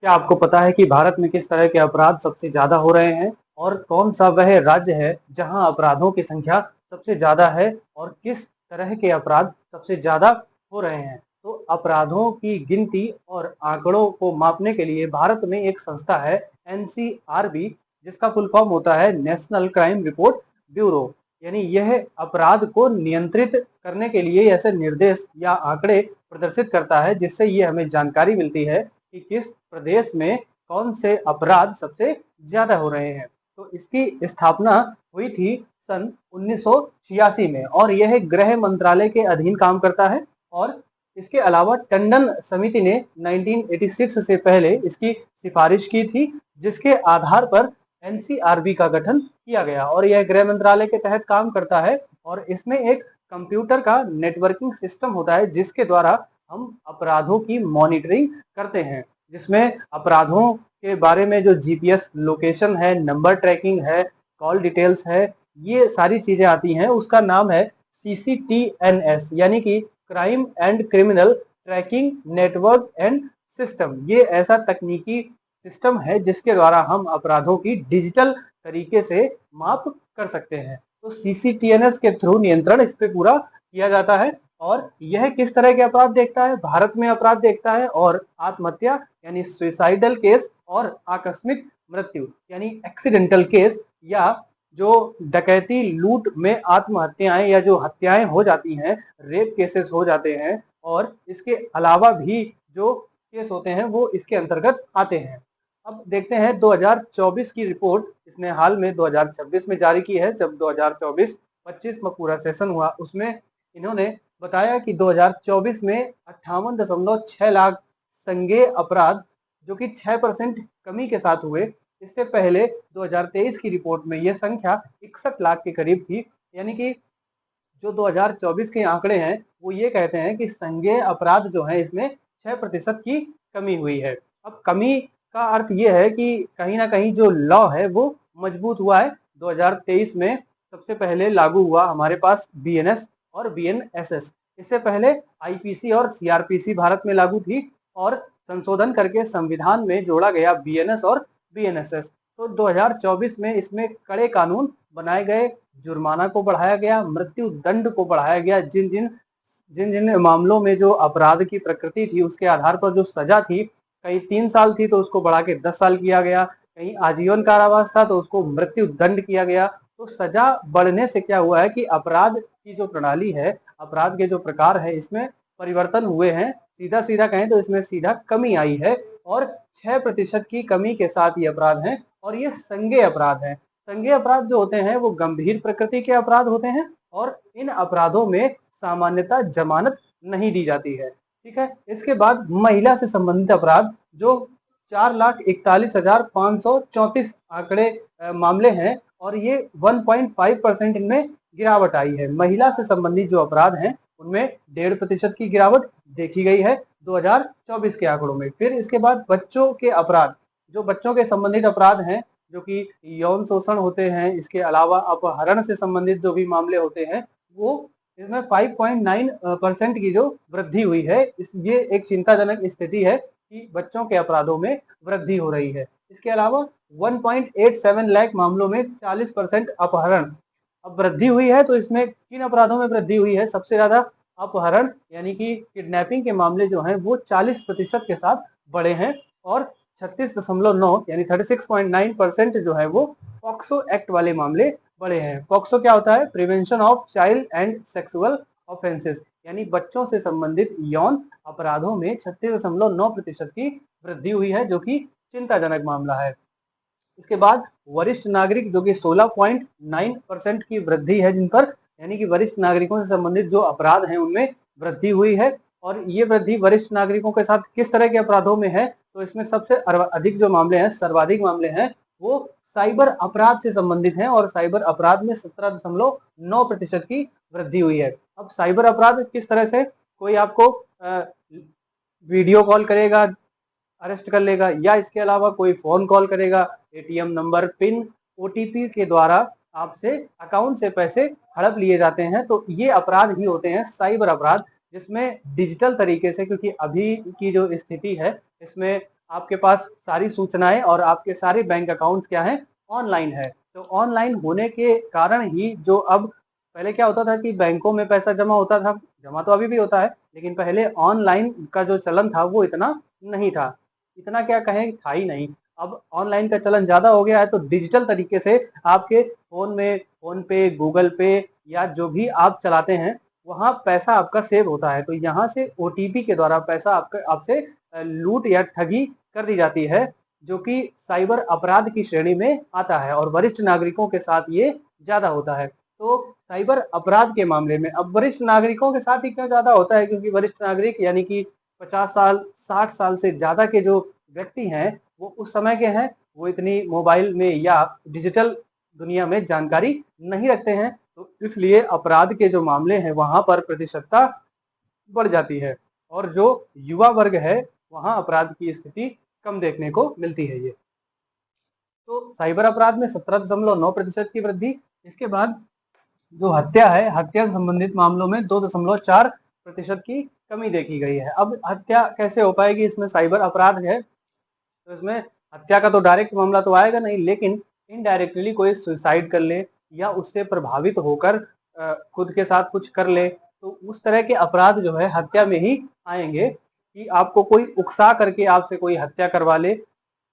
क्या आपको पता है कि भारत में किस तरह के अपराध सबसे ज्यादा हो रहे हैं और कौन सा वह राज्य है जहां अपराधों की संख्या सबसे ज्यादा है और किस तरह के अपराध सबसे ज्यादा हो रहे हैं? तो अपराधों की गिनती और आंकड़ों को मापने के लिए भारत में एक संस्था है एनसीआरबी, जिसका फुल फॉर्म होता है नेशनल क्राइम रिपोर्ट ब्यूरो। यानी यह अपराध को नियंत्रित करने के लिए ऐसे निर्देश या आंकड़े प्रदर्शित करता है, जिससे ये हमें जानकारी मिलती है कि किस प्रदेश में कौन से अपराध सबसे ज्यादा हो रहे हैं। तो इसकी स्थापना हुई थी सन 1986 में और यह गृह मंत्रालय के अधीन काम करता है। और इसके अलावा टंडन समिति ने 1986 से पहले इसकी सिफारिश की थी, जिसके आधार पर एनसीआरबी का गठन किया गया और यह गृह मंत्रालय के तहत काम करता है। और इसमें एक कंप्यूटर का नेटवर्किंग सिस्टम होता है, जिसके द्वारा हम अपराधों की मॉनिटरिंग करते हैं, जिसमें अपराधों के बारे में जो जीपीएस लोकेशन है, नंबर ट्रैकिंग है, कॉल डिटेल्स है, ये सारी चीजें आती हैं। उसका नाम है सीसीटीएनएस, यानी कि crime and criminal tracking network and system. ये ऐसा तकनीकी सिस्टम है जिसके द्वारा हम अपराधों की डिजिटल तरीके से माप कर सकते हैं। तो सीसीटीएनएस के थ्रू नियंत्रण इस पे पूरा किया जाता है। और यह किस तरह के अपराध देखता है? भारत में अपराध देखता है और आत्महत्या यानी सुसाइडल केस और आकस्मिक मृत्यु यानी एक्सीडेंटल केस, या जो डकैती लूट में आत्महत्याएं या जो हत्याएं हो जाती हैं, रेप केसेस हो जाते हैं, और इसके अलावा भी जो केस होते हैं वो इसके अंतर्गत आते हैं। अब देखते हैं 2024 की रिपोर्ट इसने हाल में 2026 में जारी की है। जब 2024-25 में पूरा सेशन हुआ, उसमें इन्होंने बताया कि 2024 में 58.6 लाख संज्ञेय अपराध, जो कि 6% कमी के साथ हुए। इससे पहले 2023 की रिपोर्ट में यह संख्या 61 लाख के करीब थी। यानी कि जो 2024 के आंकड़े हैं वो ये कहते हैं कि संज्ञेय अपराध जो है इसमें 6% की कमी हुई है। अब कमी का अर्थ ये है कि कहीं ना कहीं जो लॉ है वो मजबूत हुआ है। 2023 में सबसे पहले लागू हुआ हमारे पास बीएनएस और बीएनएसएस। इससे पहले आईपीसी और सीआरपीसी भारत में लागू थी और संशोधन करके संविधान में जोड़ा गया बीएनएस और बीएनएसएस। तो 2024 में इसमें कड़े कानून बनाए गए, जुर्माना को बढ़ाया गया, मृत्यु दंड को बढ़ाया गया। जिन जिन मामलों में जो अपराध की प्रकृति थी उसके आधार पर जो सजा थी, कहीं 3 साल थी तो उसको बढ़ा के 10 साल किया गया, कहीं आजीवन कारावास था तो उसको मृत्यु दंड किया गया। तो सजा बढ़ने से क्या हुआ है कि अपराध की जो प्रणाली है, अपराध के जो प्रकार है, इसमें परिवर्तन हुए हैं। सीधा सीधा कहें तो इसमें सीधा कमी आई है और 6% की कमी के साथ ये अपराध हैं और ये संज्ञेय अपराध हैं। संज्ञेय अपराध जो होते हैं वो गंभीर प्रकृति के अपराध होते हैं और इन अपराधों में सामान्यतः जमानत नहीं दी जाती है। ठीक है। इसके बाद महिला से संबंधित अपराध जो 4,41,534 आंकड़े मामले हैं और ये 1.5% इनमें गिरावट आई है। महिला से संबंधित जो अपराध हैं उनमें 1.5% की गिरावट देखी गई है 2024 के आंकड़ों में। फिर इसके बाद बच्चों के अपराध, जो बच्चों के संबंधित अपराध हैं, जो कि यौन शोषण होते हैं, इसके अलावा अपहरण से संबंधित जो भी मामले होते हैं, वो इसमें 5.9% की जो वृद्धि हुई है। ये एक चिंताजनक स्थिति है कि बच्चों के अपराधों में वृद्धि हो रही है। इसके अलावा 1.87 लाख मामलों में 40% अपहरण अब वृद्धि हुई है। तो इसमें किन अपराधों में वृद्धि हुई है? सबसे ज्यादा अपहरण यानी कि किडनैपिंग के मामले जो हैं वो 40% के साथ बढ़े हैं और 36.9 यानी 36.9% जो है वो पॉक्सो एक्ट वाले मामले बढ़े हैं। पॉक्सो क्या होता है? Prevention of child and sexual offences, यानी बच्चों से संबंधित यौन अपराधों में 36.9% की वृद्धि हुई है, जो कि चिंताजनक मामला है। इसके बाद वरिष्ठ नागरिक, जो कि 16.9% की वृद्धि है जिन पर, यानी कि वरिष्ठ नागरिकों से संबंधित जो अपराध हैं उनमें वृद्धि हुई है। और ये वृद्धि वरिष्ठ नागरिकों के साथ किस तरह के अपराधों में है? तो इसमें सबसे अधिक जो मामले हैं, सर्वाधिक मामले हैं, वो साइबर अपराध से संबंधित हैं और साइबर अपराध में 17.9% की वृद्धि हुई है। अब साइबर अपराध किस तरह से? कोई आपको वीडियो कॉल करेगा, अरेस्ट कर लेगा, या इसके अलावा कोई फोन कॉल करेगा, एटीएम नंबर, पिन, ओटीपी के द्वारा आपसे अकाउंट से पैसे हड़प लिए जाते हैं। तो ये अपराध ही होते हैं साइबर अपराध, जिसमें डिजिटल तरीके से, क्योंकि अभी की जो स्थिति है इसमें आपके पास सारी सूचनाएं और आपके सारे बैंक अकाउंट्स क्या हैं, ऑनलाइन है। तो ऑनलाइन होने के कारण ही जो अब पहले क्या होता था कि बैंकों में पैसा जमा होता था, जमा तो अभी भी होता है, लेकिन पहले ऑनलाइन का जो चलन था वो इतना नहीं था, इतना क्या कहें था ही नहीं। अब ऑनलाइन का चलन ज्यादा हो गया है, तो डिजिटल तरीके से आपके फोन में फोन पे, गूगल पे या जो भी आप चलाते हैं वहां पैसा आपका सेव होता है। तो यहाँ से ओटीपी के द्वारा पैसा आपसे लूट या ठगी कर दी जाती है, जो कि साइबर अपराध की श्रेणी में आता है और वरिष्ठ नागरिकों के साथ ये ज्यादा होता है। तो साइबर अपराध के मामले में अब वरिष्ठ नागरिकों के साथ ही क्यों ज्यादा होता है, क्योंकि वरिष्ठ नागरिक यानी कि 50 साल 60 साल से ज्यादा के जो व्यक्ति हैं वो उस समय के हैं, वो इतनी मोबाइल में या डिजिटल दुनिया में जानकारी नहीं रखते हैं, तो इसलिए अपराध के जो मामले हैं वहां पर प्रतिशतता बढ़ जाती है और जो युवा वर्ग है वहां अपराध की स्थिति कम देखने को मिलती है। ये तो साइबर अपराध में 17.9% की वृद्धि। इसके बाद जो हत्या है, हत्या से संबंधित मामलों में 2.4% की कमी देखी गई है। अब हत्या कैसे हो पाएगी, इसमें साइबर अपराध है तो इसमें हत्या का तो डायरेक्ट मामला तो आएगा नहीं, लेकिन इनडायरेक्टली कोई सुसाइड कर ले या उससे प्रभावित होकर खुद के साथ कुछ कर ले, तो उस तरह के अपराध जो है हत्या में ही आएंगे कि आपको कोई उकसा करके आपसे कोई हत्या करवा ले।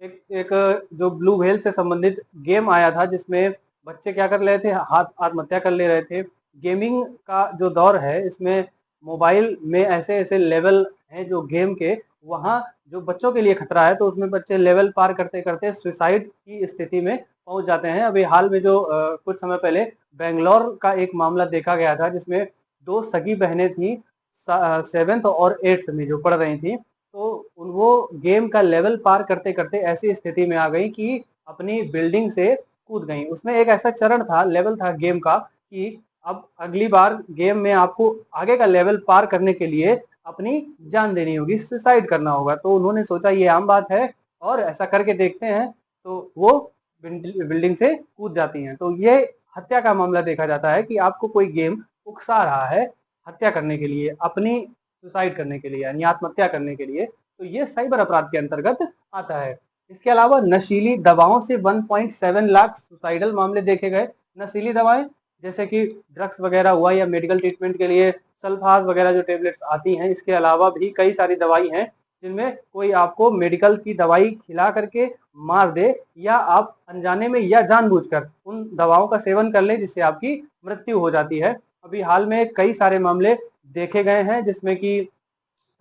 एक एक जो ब्लू व्हेल से संबंधित गेम आया था जिसमें बच्चे क्या कर रहे थे, आत्महत्या कर ले रहे थे। गेमिंग का जो दौर है इसमें मोबाइल में ऐसे ऐसे लेवल हैं जो गेम के, वहाँ जो बच्चों के लिए खतरा है, तो उसमें बच्चे लेवल पार करते करते सुसाइड की स्थिति में पहुंच जाते हैं। अभी हाल में जो कुछ समय पहले बेंगलोर का एक मामला देखा गया था जिसमें दो सगी बहनें थी, 7th और 8th में जो पढ़ रही थी, तो वो गेम का लेवल पार करते करते ऐसी स्थिति में आ गई कि अपनी बिल्डिंग से कूद गई। उसमें एक ऐसा चरण था, लेवल था गेम का कि अब अगली बार गेम में आपको आगे का लेवल पार करने के लिए अपनी जान देनी होगी, सुसाइड करना होगा। तो उन्होंने सोचा ये आम बात है और ऐसा करके देखते हैं, तो वो बिल्डिंग से कूद जाती हैं। तो ये हत्या का मामला देखा जाता है कि आपको कोई गेम उकसा रहा है हत्या करने के लिए, अपनी सुसाइड करने के लिए यानी आत्महत्या करने के लिए, तो ये साइबर अपराध के अंतर्गत आता है। इसके अलावा नशीली दवाओं से 1.7 लाख सुसाइडल मामले देखे गए। नशीली दवाएं जैसे कि ड्रग्स वगैरह हुआ या मेडिकल ट्रीटमेंट के लिए सल्फास वगैरह जो टेबलेट्स आती हैं, इसके अलावा भी कई सारी दवाई हैं जिनमें कोई आपको मेडिकल की दवाई खिला करके मार दे या आप अनजाने में या जानबूझकर उन दवाओं का सेवन कर ले जिससे आपकी मृत्यु हो जाती है। अभी हाल में कई सारे मामले देखे गए हैं जिसमें कि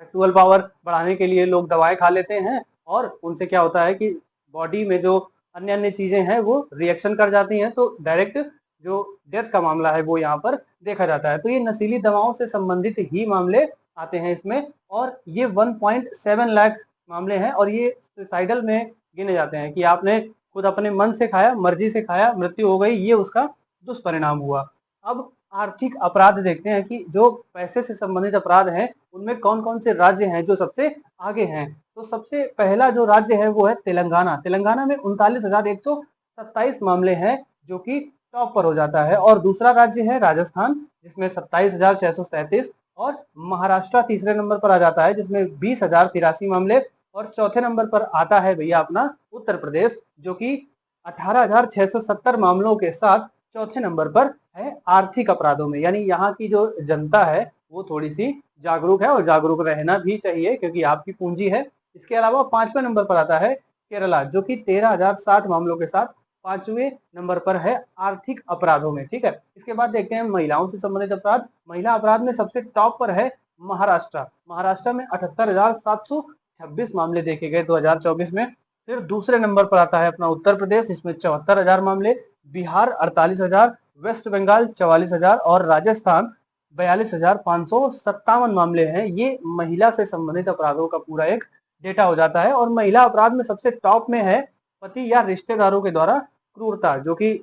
सेक्सुअल पावर बढ़ाने के लिए लोग दवाएं खा लेते हैं और उनसे क्या होता है कि बॉडी में जो अन्य अन्य चीजें हैं वो रिएक्शन कर जाती हैं, तो डायरेक्ट जो डेथ का मामला है वो यहाँ पर देखा जाता है। तो ये नशीली दवाओं से संबंधित ही मामले आते हैं इसमें, और ये 1.7 लाख मामले हैं और ये सुसाइडल में गिने जाते हैं कि आपने खुद अपने मन से खाया, मर्जी से खाया, मृत्यु हो गई, ये उसका दुष्परिणाम हुआ। अब आर्थिक अपराध देखते हैं कि जो पैसे से संबंधित अपराध हैं उनमें कौन कौन से राज्य हैं जो सबसे आगे हैं। तो सबसे पहला जो राज्य है वो है तेलंगाना। तेलंगाना में 39,127 मामले हैं जो कि टॉप पर हो जाता है, और दूसरा राज्य है राजस्थान जिसमें 27,637, और महाराष्ट्र तीसरे नंबर पर आ जाता है जिसमें 20,083 मामले, और चौथे नंबर पर आता है भैया अपना उत्तर प्रदेश जो कि 18,670 मामलों के साथ चौथे नंबर पर है आर्थिक अपराधों में। यानी यहाँ की जो जनता है वो थोड़ी सी जागरूक है और जागरूक रहना भी चाहिए क्योंकि आपकी पूंजी है। इसके अलावा 5वें नंबर पर आता है केरला जो कि 13,060 मामलों के साथ 5वें नंबर पर है आर्थिक अपराधों में। ठीक है, इसके बाद देखते हैं महिलाओं से संबंधित अपराध। महिला अपराध में सबसे टॉप पर है महाराष्ट्र। महाराष्ट्र में 78,726 मामले देखे गए 2024 में। फिर दूसरे नंबर पर आता है अपना उत्तर प्रदेश, इसमें 74,000 मामले, बिहार 48,000, वेस्ट बंगाल 44,000 और राजस्थान 42,557 मामले हैं। ये महिला से संबंधित अपराधों का पूरा एक डेटा हो जाता है। और महिला अपराध में सबसे टॉप में है पति या रिश्तेदारों के द्वारा क्रूरता, जो कि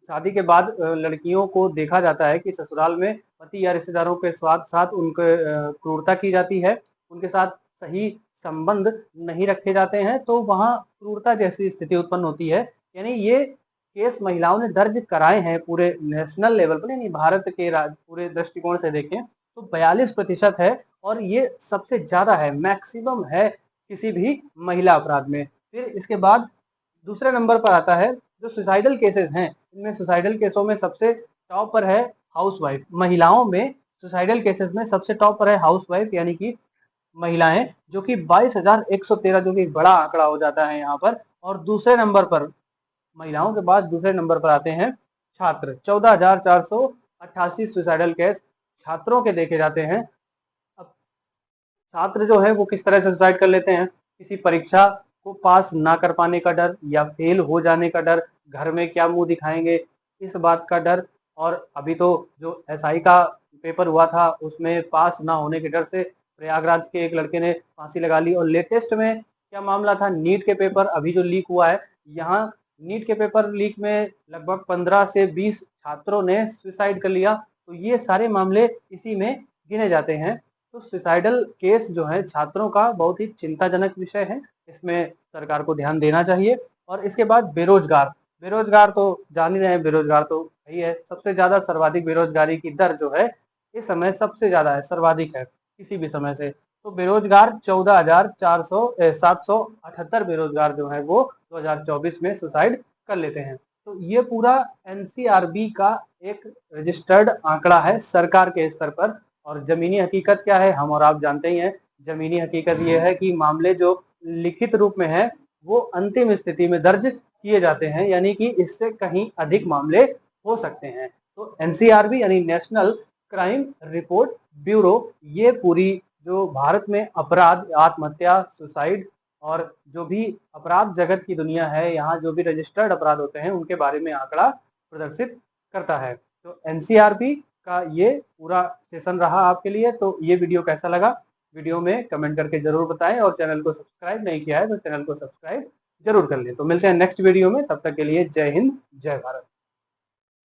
शादी के बाद लड़कियों को देखा जाता है कि ससुराल में पति या रिश्तेदारों के साथ साथ उनके क्रूरता की जाती है, उनके साथ सही संबंध नहीं रखे जाते हैं, तो वहाँ क्रूरता जैसी स्थिति उत्पन्न होती है। यानी ये केस महिलाओं ने दर्ज कराए हैं पूरे नेशनल लेवल पर, यानी भारत के पूरे दृष्टिकोण से देखें तो 42% है और ये सबसे ज्यादा है, मैक्सिमम है किसी भी महिला अपराध में। फिर इसके बाद दूसरे नंबर पर आता है जो सुसाइडल केसेस हैं, इनमें सुसाइडल केसों में सबसे टॉप पर है हाउसवाइफ। महिलाओं में सुसाइडल केसेस में सबसे टॉप पर है हाउसवाइफ यानी कि महिलाएं, जो कि 22,113, जो कि बड़ा आंकड़ा हो जाता है यहाँ पर। और दूसरे नंबर पर, महिलाओं के बाद दूसरे नंबर पर आते हैं छात्र। 14,488 सुसाइडल केस छात्रों के देखे जाते हैं। अब छात्र जो है वो किस तरह से सुसाइड कर लेते हैं? किसी परीक्षा को पास ना कर पाने का डर, या फेल हो जाने का डर, घर में क्या मुंह दिखाएंगे इस बात का डर। और अभी तो जो एसआई का पेपर हुआ था उसमें पास ना होने के डर से प्रयागराज के एक लड़के ने फांसी लगा ली। और लेटेस्ट में क्या मामला था, नीट के पेपर अभी जो लीक हुआ है, यहाँ नीट के पेपर लीक में लगभग 15 से 20 छात्रों ने सुसाइड कर लिया। तो ये सारे मामले इसी में गिने जाते हैं। तो सुसाइडल केस जो है छात्रों का बहुत ही चिंताजनक विषय है, इसमें सरकार को ध्यान देना चाहिए। और इसके बाद बेरोजगार, बेरोजगार तो जान ही रहे हैं, बेरोजगार तो सही है। सबसे ज्यादा सर्वाधिक बेरोजगारी की दर जो है इस समय सबसे ज्यादा है, सर्वाधिक है किसी भी समय से। तो बेरोजगार 14,778 बेरोजगार जो है वो 2024 में सुसाइड कर लेते हैं। तो ये पूरा एनसीआरबी का एक रजिस्टर्ड आंकड़ा है सरकार के स्तर पर। और जमीनी हकीकत क्या है, हम और आप जानते ही हैं। जमीनी हकीकत ये है कि मामले जो लिखित रूप में है वो अंतिम स्थिति में दर्ज किए जाते हैं, यानी कि इससे कहीं अधिक मामले हो सकते हैं। तो एनसीआरबी यानी नेशनल क्राइम रिपोर्ट ब्यूरो, ये पूरी जो भारत में अपराध, आत्महत्या, सुसाइड और जो भी अपराध जगत की दुनिया है, यहाँ जो भी रजिस्टर्ड अपराध होते हैं उनके बारे में आंकड़ा प्रदर्शित करता है। तो एनसीआरबी का ये पूरा सेशन रहा आपके लिए। तो ये वीडियो कैसा लगा, वीडियो में कमेंट करके जरूर बताएं। और चैनल को सब्सक्राइब नहीं किया है तो चैनल को सब्सक्राइब जरूर कर लें। तो मिलते हैं नेक्स्ट वीडियो में, तब तक के लिए जय हिंद, जय भारत।